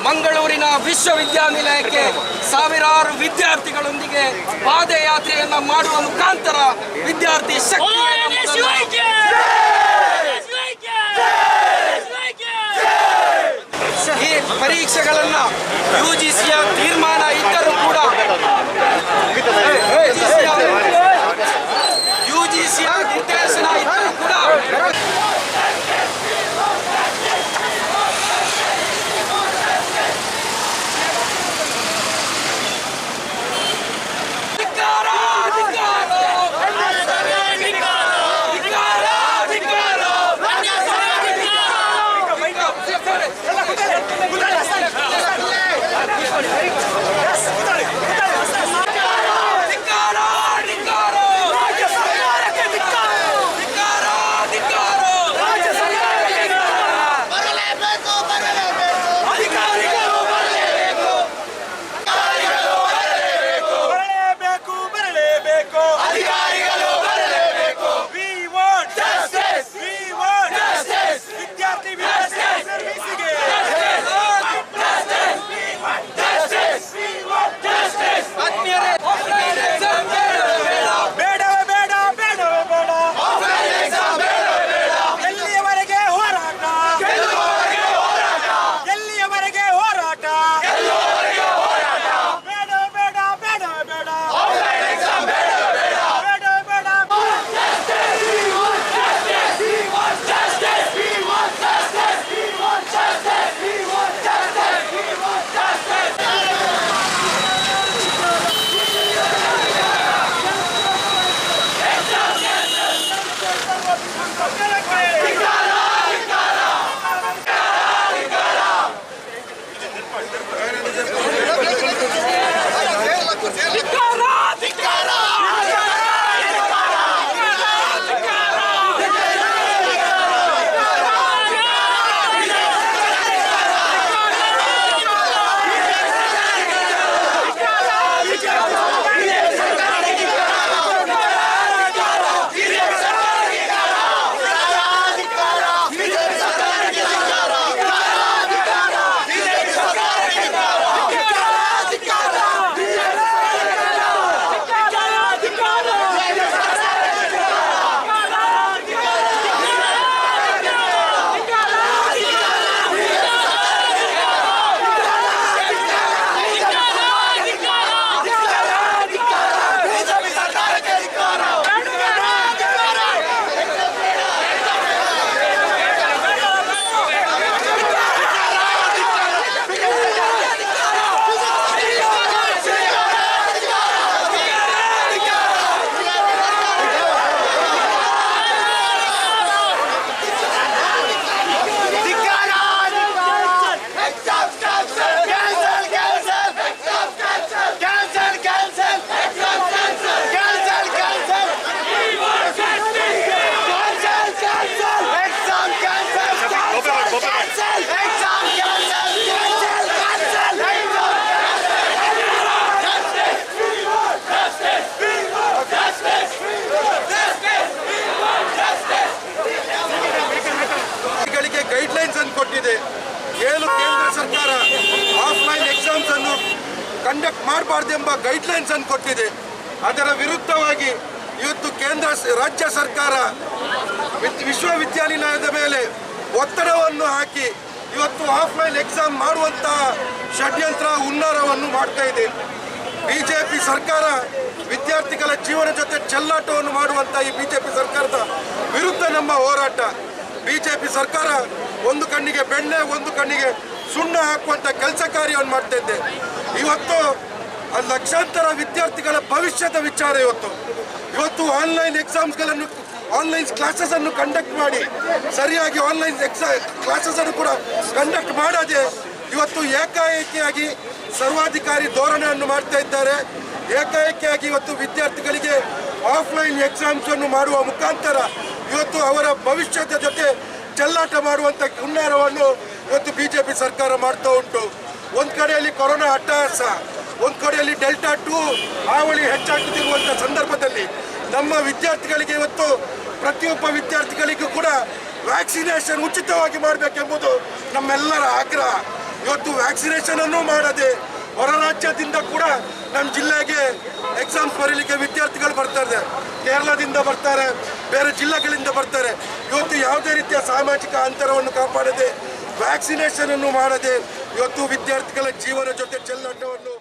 ಮಂಗಳೂರಿನ ವಿಶ್ವವಿದ್ಯಾನಿಲಯಕ್ಕೆ ಸಾವಿರಾರು ವಿದ್ಯಾರ್ಥಿಗಳೊಂದಿಗೆ ಪಾದಯಾತ್ರೆಯನ್ನು ಮಾಡುವ ಮುಖಾಂತರ ವಿದ್ಯಾರ್ಥಿ ಶಕ್ತಿ ಈ ಪರೀಕ್ಷೆಗಳನ್ನು ಯುಜಿಸಿಯ ತೀರ್ಮಾನ ಇದ್ದರೂ ಕೂಡ ಯುಜಿಸಿಯ ನಿರ್ದೇಶನ ಇದ್ದರೂ ಕೂಡ ಕೇಂದ್ರ ಸರ್ಕಾರ ಆಫ್ಲೈನ್ ಎಕ್ಸಾಮ್ಸ್ ಅನ್ನು ಕಂಡಕ್ಟ್ ಮಾಡಬಾರ್ದೆಂಬ ಗೈಡ್ಲೈನ್ಸ್ ಅನ್ನು ಕೊಟ್ಟಿದೆ. ಅದರ ವಿರುದ್ಧವಾಗಿ ಇವತ್ತು ರಾಜ್ಯ ಸರ್ಕಾರ ವಿಶ್ವವಿದ್ಯಾನಿಲಯದ ಮೇಲೆ ಒತ್ತಡವನ್ನು ಹಾಕಿ ಇವತ್ತು ಆಫ್ಲೈನ್ ಎಕ್ಸಾಮ್ ಮಾಡುವಂತಹ ಷಡ್ಯಂತ್ರ ಹುನ್ನಾರವನ್ನು ಮಾಡ್ತಾ ಇದೆ. ಬಿಜೆಪಿ ಸರ್ಕಾರ ವಿದ್ಯಾರ್ಥಿಗಳ ಜೀವನ ಜೊತೆ ಚೆಲ್ಲಾಟವನ್ನು ಮಾಡುವಂಥ ಈ ಬಿಜೆಪಿ ಸರ್ಕಾರದ ವಿರುದ್ಧ ನಮ್ಮ ಹೋರಾಟ. ಬಿಜೆಪಿ ಸರ್ಕಾರ ಒಂದು ಕಣ್ಣಿಗೆ ಬೆಣ್ಣೆ ಒಂದು ಕಣ್ಣಿಗೆ ಸುಣ್ಣ ಹಾಕುವಂಥ ಕೆಲಸ ಕಾರ್ಯವನ್ನು ಮಾಡ್ತಾ ಇದೆ. ಇವತ್ತು ಲಕ್ಷಾಂತರ ವಿದ್ಯಾರ್ಥಿಗಳ ಭವಿಷ್ಯದ ವಿಚಾರ. ಇವತ್ತು ಆನ್ಲೈನ್ ಎಕ್ಸಾಮ್ಸ್ಗಳನ್ನು ಆನ್ಲೈನ್ ಕ್ಲಾಸಸ್ ಅನ್ನು ಕಂಡಕ್ಟ್ ಮಾಡಿ ಸರಿಯಾಗಿ ಆನ್ಲೈನ್ ಕ್ಲಾಸಸ್ ಅನ್ನು ಕೂಡ ಕಂಡಕ್ಟ್ ಮಾಡದೆ ಇವತ್ತು ಏಕಾಏಕಿಯಾಗಿ ಸರ್ವಾಧಿಕಾರಿ ಧೋರಣೆಯನ್ನು ಮಾಡ್ತಾ ಇದ್ದಾರೆ. ಏಕಾಏಕಿಯಾಗಿ ಇವತ್ತು ವಿದ್ಯಾರ್ಥಿಗಳಿಗೆ ಆಫ್ಲೈನ್ ಎಕ್ಸಾಮ್ಸ್ ಅನ್ನು ಮಾಡುವ ಮುಖಾಂತರ ಇವತ್ತು ಅವರ ಭವಿಷ್ಯದ ಜೊತೆ ಚೆಲ್ಲಾಟ ಮಾಡುವಂಥ ಹುನ್ನಾರವನ್ನು ಇವತ್ತು ಬಿಜೆಪಿ ಸರ್ಕಾರ ಮಾಡ್ತಾ ಉಂಟು. ಒಂದು ಕಡೆಯಲ್ಲಿ ಕೊರೋನಾ ಅಟ್ಟಹಾಸ, ಒಂದು ಕಡೆಯಲ್ಲಿ ಡೆಲ್ಟಾ 2 ಹಾವಳಿ ಹೆಚ್ಚಾಗುತ್ತಿರುವಂಥ ಸಂದರ್ಭದಲ್ಲಿ ನಮ್ಮ ವಿದ್ಯಾರ್ಥಿಗಳಿಗೆ ಇವತ್ತು ಪ್ರತಿಯೊಬ್ಬ ವಿದ್ಯಾರ್ಥಿಗಳಿಗೂ ಕೂಡ ವ್ಯಾಕ್ಸಿನೇಷನ್ ಉಚಿತವಾಗಿ ಮಾಡಬೇಕೆಂಬುದು ನಮ್ಮೆಲ್ಲರ ಆಗ್ರಹ. ಇವತ್ತು ವ್ಯಾಕ್ಸಿನೇಷನ್ ಅನ್ನು ಮಾಡದೆ ಹೊರ ರಾಜ್ಯದಿಂದ ಕೂಡ ನಮ್ಮ ಜಿಲ್ಲೆಗೆ ಎಕ್ಸಾಮ್ಸ್ ಬರೀಲಿಕ್ಕೆ ವಿದ್ಯಾರ್ಥಿಗಳು ಬರ್ತಾರೆ. ಕೇರಳದಿಂದ ಬರ್ತಾರೆ, ಬೇರೆ ಜಿಲ್ಲೆಗಳಿಂದ ಬರ್ತಾರೆ. ಇವತ್ತು ಯಾವುದೇ ರೀತಿಯ ಸಾಮಾಜಿಕ ಅಂತರವನ್ನು ಕಾಪಾಡದೆ ವ್ಯಾಕ್ಸಿನೇಷನ್ ಅನ್ನು ಮಾಡದೆ ಇವತ್ತು ವಿದ್ಯಾರ್ಥಿಗಳ ಜೀವನ ಜೊತೆ ಚೆಲ್ಲಾಟವನ್ನು